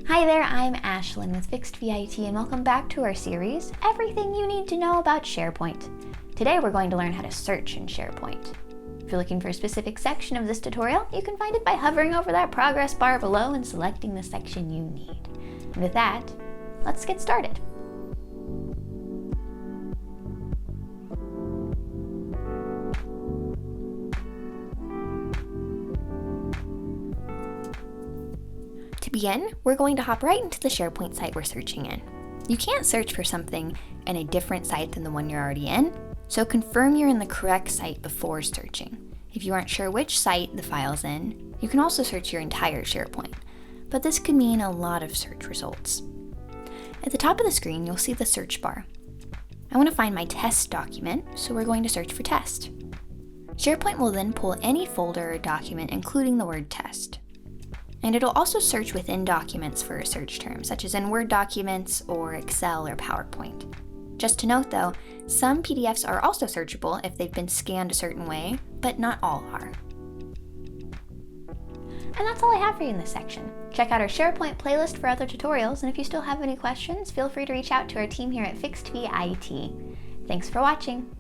Hi there, I'm Ashlyn with Fixed VIT and welcome back to our series, Everything You Need to Know About SharePoint. Today we're going to learn how to search in SharePoint. If you're looking for a specific section of this tutorial, you can find it by hovering over that progress bar below and selecting the section you need. And with that, let's get started. To begin, we're going to hop right into the SharePoint site we're searching in. You can't search for something in a different site than the one you're already in, so confirm you're in the correct site before searching. If you aren't sure which site the file's in, you can also search your entire SharePoint, but this could mean a lot of search results. At the top of the screen, you'll see the search bar. I want to find my test document, so we're going to search for test. SharePoint will then pull any folder or document including the word test. And it'll also search within documents for a search term, such as in Word documents or Excel or PowerPoint. Just to note though, some PDFs are also searchable if they've been scanned a certain way, but not all are. And that's all I have for you in this section. Check out our SharePoint playlist for other tutorials, and if you still have any questions, feel free to reach out to our team here at Fixed VIT. Thanks for watching.